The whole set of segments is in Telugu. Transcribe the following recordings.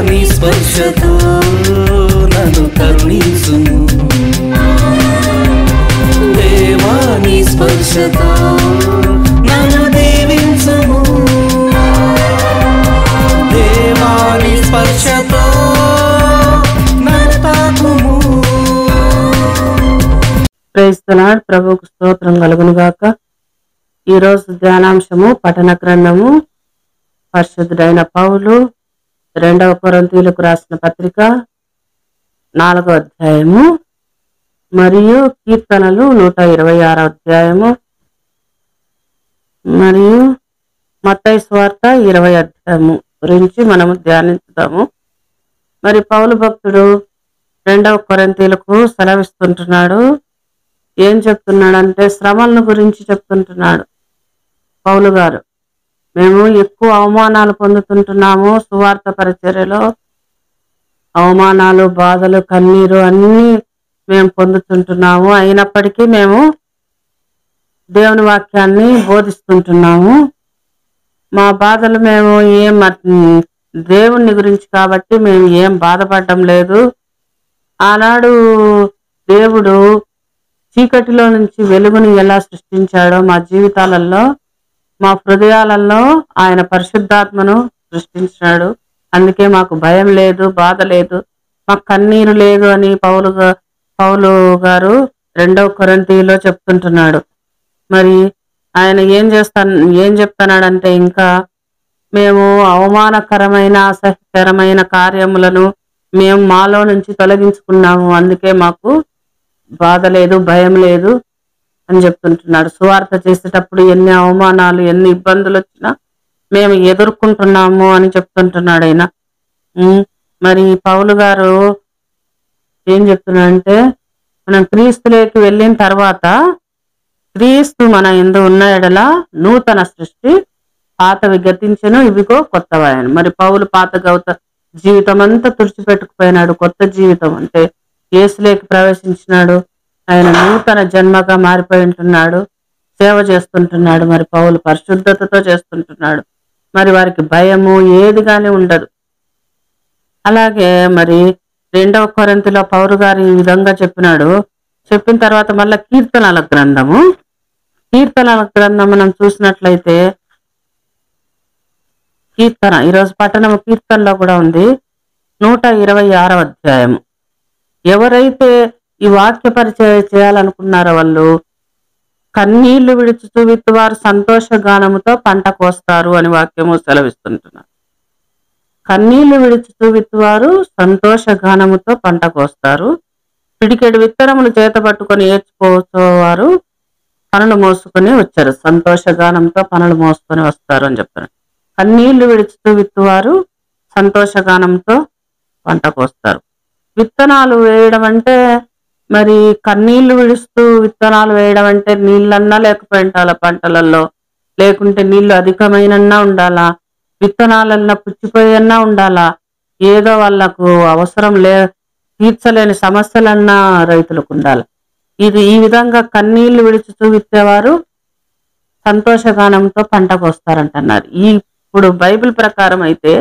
నీ స్పర్శతో నన్ను కరుణించుము, దేవా నీ స్పర్శతో నన్ను దీవించుము, దేవా నీ స్పర్శతో నన్ను తాకుము. Praise the lord. ప్రభువుకు స్తోత్రం కలుగును గాక. ఈరోజు ధ్యానాంశము పఠన గ్రంథము పరిశుద్ధుడైన పౌలు 2వ కొరింథీయులకు రాసిన పత్రిక 4వ అధ్యాయము మరియు కీర్తనలు 126వ అధ్యాయము మరియు మత్తయి సువార్త 20వ అధ్యాయము గురించి మనము ధ్యానించుదాము. మరి పౌలు భక్తుడు 2వ కొరింథీయులకు సెలవిస్తుంటున్నాడు. ఏం చెప్తున్నాడంటే శ్రమలను గురించి చెప్తుంటున్నాడు పౌలు గారు. మేము ఎక్కువ అవమానాలు పొందుతుంటున్నాము, సువార్త పరిచర్యలో అవమానాలు, బాధలు, కన్నీరు అన్నీ మేము పొందుతుంటున్నాము. అయినప్పటికీ మేము దేవుని వాక్యాన్ని బోధిస్తుంటున్నాము. మా బాధలు మేము దేవుని గురించి కాబట్టి మేము ఏం బాధపడడం లేదు. ఆనాడు దేవుడు చీకటిలో నుంచి వెలుగుని ఎలా సృష్టించాడో మా జీవితాలలో, మా హృదయాలలో ఆయన పరిశుద్ధాత్మను సృష్టించాడు. అందుకే మాకు భయం లేదు, బాధ లేదు, మాకు కన్నీరు లేదు అని పౌలు గారు 2వ కొరింథీయులో చెప్తుంటున్నాడు. మరి ఆయన ఏం చెప్తున్నాడంటే ఇంకా మేము అవమానకరమైన అసహ్యకరమైన కార్యములను మేము మాలో నుంచి తొలగించుకున్నాము, అందుకే మాకు బాధ లేదు, భయం లేదు అని చెప్తుంటున్నాడు. సువార్త చేసేటప్పుడు ఎన్ని అవమానాలు, ఎన్ని ఇబ్బందులు వచ్చినా మేము ఎదుర్కొంటున్నాము అని చెప్తుంటున్నాడు ఆయన. మరి పౌలు గారు ఏం చెప్తున్నాడంటే మనం క్రీస్తులోకి వెళ్ళిన తర్వాత క్రీస్తు మన యందు ఉన్న ఎడల నూతన సృష్టి, పాతవి గతించెను ఇవిగో కొత్తవాయను. మరి పౌలు పాత జీవితం అంతా తుడిచిపెట్టుకుపోయినాడు. కొత్త జీవితం అంటే యేసులోకి ప్రవేశించినాడు. ఆయన నూతన జన్మగా మారిపోయి ఉంటున్నాడు, సేవ చేస్తుంటున్నాడు. మరి పౌలు పరిశుద్ధతతో చేస్తుంటున్నాడు. మరి వారికి భయము ఏది గాని ఉండదు. అలాగే మరి 2వ కొరింథీలో పౌలు గారు ఈ విధంగా చెప్పినాడు. చెప్పిన తర్వాత మళ్ళా కీర్తనల గ్రంథం మనం చూసినట్లయితే కీర్తన ఈరోజు పట్టణము కీర్తనలో కూడా ఉంది. 126వ అధ్యాయము. ఎవరైతే ఈ వాక్య పరిచయం చేయాలనుకున్నారో వాళ్ళు కన్నీళ్లు విడుచుతూ విత్తువారు సంతోష గానముతో పంట కోస్తారు అని వాక్యము సెలవిస్తుంటున్నారు. కన్నీళ్లు విడుచుతూ విత్తువారు సంతోష గానముతో పంట కోస్తారు, పిడికెడు విత్తనములు చేత పట్టుకొని ఏడ్చుకోవారు పనులు మోసుకొని వచ్చారు, సంతోష గానంతో పనులు మోసుకొని వస్తారు అని చెప్తారు. కన్నీళ్లు విడుచుతూ విత్తువారు సంతోషగానంతో పంట కోస్తారు. విత్తనాలు వేయడం అంటే మరి కన్నీళ్లు విడుస్తూ విత్తనాలు వేయడం అంటే నీళ్ళన్నా లేకపోయింటాలా పంటలలో, లేకుంటే నీళ్లు అధికమైనన్నా ఉండాలా, విత్తనాలన్నా పుచ్చిపోయన్నా ఉండాలా, ఏదో వాళ్ళకు అవసరం తీర్చలేని సమస్యలన్నా రైతులకు ఉండాలి. ఈ విధంగా కన్నీళ్లు విడుచుతూ విత్తేవారు సంతోషగానంతో పంటకు వస్తారంటున్నారు. ఇప్పుడు బైబిల్ ప్రకారం అయితే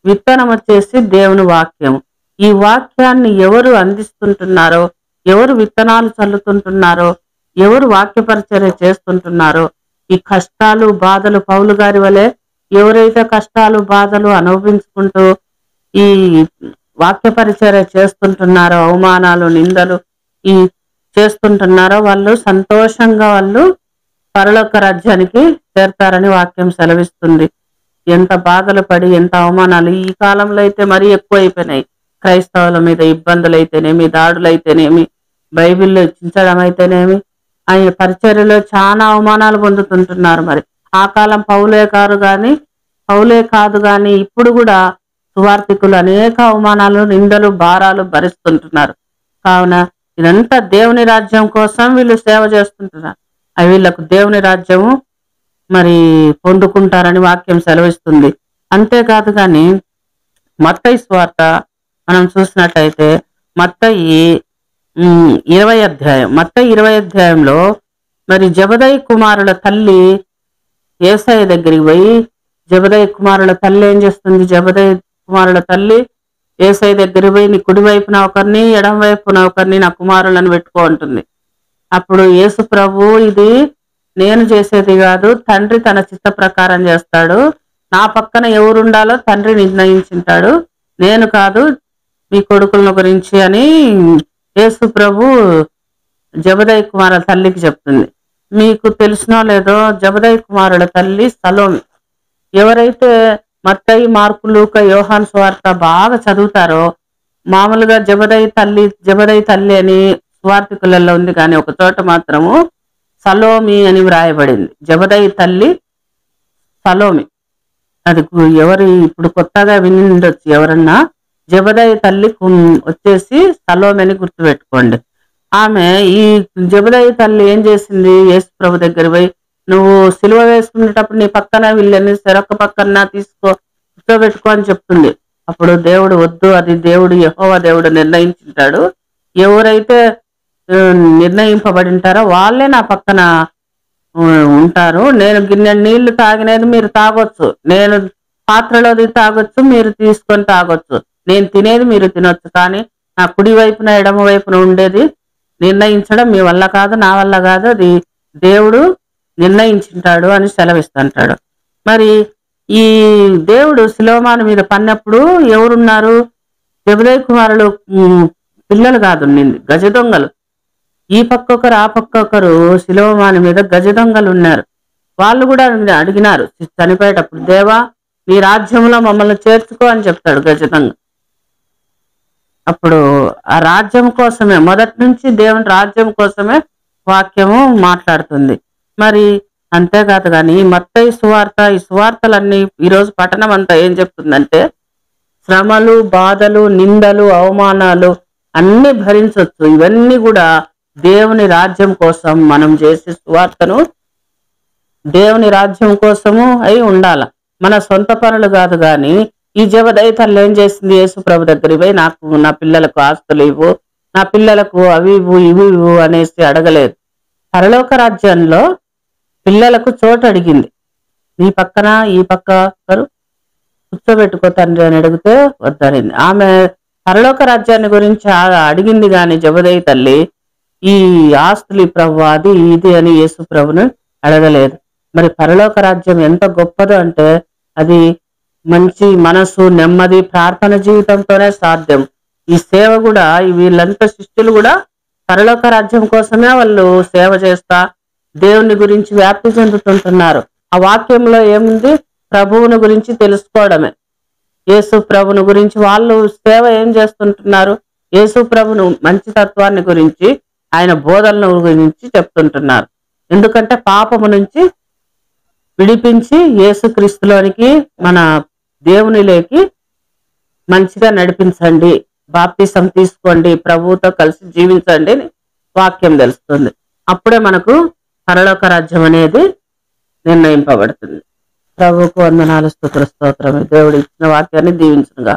విత్తనం వచ్చేసి దేవుని వాక్యం. ఈ వాక్యాన్ని ఎవరు అందిస్తుంటున్నారో, ఎవరు విత్తనాలు చల్లుతుంటున్నారో, ఎవరు వాక్య పరిచర్య చేస్తుంటున్నారో, ఈ కష్టాలు బాధలు పౌలు గారి వలె ఎవరైతే కష్టాలు బాధలు అనుభవించుకుంటూ ఈ వాక్య పరిచర్య చేస్తుంటున్నారో, అవమానాలు నిందలు ఈ చేస్తుంటున్నారో వాళ్ళు సంతోషంగా వాళ్ళు పరలోక రాజ్యానికి చేరతారని వాక్యం సెలవిస్తుంది. ఎంత బాధలు పడి ఎంత అవమానాలు ఈ కాలంలో అయితే మరీ ఎక్కువ అయిపోయినాయి. క్రైస్తవుల మీద ఇబ్బందులు అయితేనేమి, దాడులు అయితేనేమి, బైబిల్లో చించడం అయితేనేమి, ఆయన పరిచర్యలో చాలా అవమానాలు పొందుతుంటున్నారు. మరి ఆ కాలం పౌలే కాదు కానీ ఇప్పుడు కూడా సువార్థికులు అనేక అవమానాలు, నిందలు, భారాలు భరిస్తుంటున్నారు. కావున ఇదంతా దేవుని రాజ్యం కోసం వీళ్ళు సేవ చేస్తుంటున్నారు. వీళ్ళకు దేవుని రాజ్యము మరి పొందుకుంటారని వాక్యం సెలవిస్తుంది. అంతేకాదు కానీ మత్తయి సువార్త మనం చూసినట్లయితే మత్తయి 20వ అధ్యాయంలో మరి జబదయి కుమారుల తల్లి యేసయ్య దగ్గరికి పోయి జబదయి కుమారుల తల్లి ఏం చేస్తుంది? జబదయి కుమారుల తల్లి యేసయ్య దగ్గరికి పోయి నీ కుడి వైపున ఒకరిని ఎడమ వైపున ఒకరిని నా కుమారులను పెట్టుకో ఉంటుంది. అప్పుడు యేసు ప్రభు ఇది నేను చేసేది కాదు, తండ్రి తన చిత్త ప్రకారం చేస్తాడు, నా పక్కన ఎవరుండాలో తండ్రి నిర్ణయించుంటాడు, నేను కాదు మీ కొడుకుల గురించి అని యేసు ప్రభు జబదయి కుమారుల తల్లికి చెప్తుంది. మీకు తెలిసినో లేదో జబదయి కుమారుల తల్లి సలోమి. ఎవరైతే మత్తయి, మార్కు, లూకా, యోహాను సువార్త బాగా చదువుతారో, మామూలుగా జబదయి తల్లి అని సువార్తికులలో ఉంది, కానీ ఒక చోట మాత్రము సలోమి అని వ్రాయబడింది. జబదయి తల్లి సలోమి. అది ఎవరు ఇప్పుడు కొత్తగా విని ఉండొచ్చు ఎవరన్నా. జబదయి తల్లి వచ్చేసి సలోమి అని గుర్తుపెట్టుకోండి. ఆమె ఈ జబదయి తల్లి ఏం చేసింది, యేసు ప్రభు దగ్గర పోయి నువ్వు సిలువ వేసుకునేటప్పుడు నీ పక్కన వీళ్ళని చెరొక్క పక్కన కూర్చోబెట్టుకో అని చెప్తుంది. అప్పుడు దేవుడు వద్దు, అది దేవుడు యెహోవా దేవుడు నిర్ణయించుంటాడు, ఎవరైతే నిర్ణయింపబడి ఉంటారో వాళ్ళే నా పక్కన ఉంటారు, నేను గిన్నె నీళ్లు తాగినది మీరు తాగొచ్చు, నేను పాత్రలోది తాగొచ్చు, మీరు తీసుకొని తాగొచ్చు, నేను తినేది మీరు తినొచ్చు, కానీ నా కుడి వైపున ఎడమ వైపున ఉండేది నిర్ణయించడం మీ వల్ల కాదు, నా వల్ల కాదు, అది దేవుడు నిర్ణయించుంటాడు అని సెలవిస్తుంటాడు. మరి ఈ దేవుడు శిలోమాను మీద పన్నప్పుడు ఎవరున్నారు? జబదయి కుమారులు పిల్లలు కాదు, గజ దొంగలు. ఈ పక్క ఒకరు ఆ పక్క ఒకరు శిలోమాను మీద గజ దొంగలు ఉన్నారు. వాళ్ళు కూడా అడిగినారు చనిపోయేటప్పుడు, దేవా నీ రాజ్యంలో మమ్మల్ని చేర్చుకో అని చెప్తాడు గజ దొంగ. అప్పుడు ఆ రాజ్యం కోసమే, మొదటి నుంచి దేవుని రాజ్యం కోసమే వాక్యము మాట్లాడుతుంది. మరి అంతేకాదు కానీ మత్తయి సువార్త, ఈ సువార్తలన్నీ ఈరోజు పట్టణం అంతా ఏం చెప్తుందంటే శ్రమలు, బాధలు, నిందలు, అవమానాలు అన్ని భరించవచ్చు, ఇవన్నీ కూడా దేవుని రాజ్యం కోసం మనం చేసే సువార్తను దేవుని రాజ్యం కోసము అయి ఉండాల, మన సొంత పనులు కాదు. కానీ ఈ జబదయి తల్లి ఏం చేసింది, యేసు ప్రభు దగ్గర పోయి నాకు నా పిల్లలకు ఆస్తులు ఇవ్వు, నా పిల్లలకు అవి ఇవ్వు ఇవి ఇవ్వు అనేసి అడగలేదు. పరలోక రాజ్యంలో పిల్లలకు చోటు అడిగింది. నీ పక్కన ఈ పక్క కూర్చోబెట్టుకో తండ్రి అని అడిగితే వద్దనింది. ఆమె పరలోక రాజ్యాన్ని గురించి అడిగింది కానీ జబదయి తల్లి ఈ ఆస్తులు ప్రభు అది ఇది అని యేసు ప్రభుని అడగలేదు. మరి పరలోక రాజ్యం ఎంత గొప్పదో అంటే అది మంచి మనసు, నెమ్మది, ప్రార్థన జీవితంతోనే సాధ్యం. ఈ సేవ కూడా వీళ్ళంతా శిష్యులు కూడా పరలోక రాజ్యం కోసమే వాళ్ళు సేవ చేస్తా దేవుని గురించి వ్యాప్తి చెందుతుంటున్నారు. ఆ వాక్యంలో ఏముంది, ప్రభువుని గురించి తెలుసుకోవడమే. యేసు ప్రభుని గురించి వాళ్ళు సేవ ఏం చేస్తుంటున్నారు, యేసు ప్రభును మంచి తత్వాన్ని గురించి, ఆయన బోధనల గురించి చెప్తుంటున్నారు. ఎందుకంటే పాపము నుంచి విడిపించి యేసుక్రీస్తులోనికి మన దేవునిలోకి మంచిగా నడిపించండి, బాప్తిసం తీసుకోండి, ప్రభువుతో కలిసి జీవించండి అని వాక్యం తెలుస్తుంది. అప్పుడే మనకు పరలోక రాజ్యం అనేది నిర్ణయింపబడుతుంది. ప్రభువుకు వందనాలు, స్తుతులు, స్తోత్రం. దేవుడు ఇచ్చిన వాక్యాన్ని దీవించునుగా.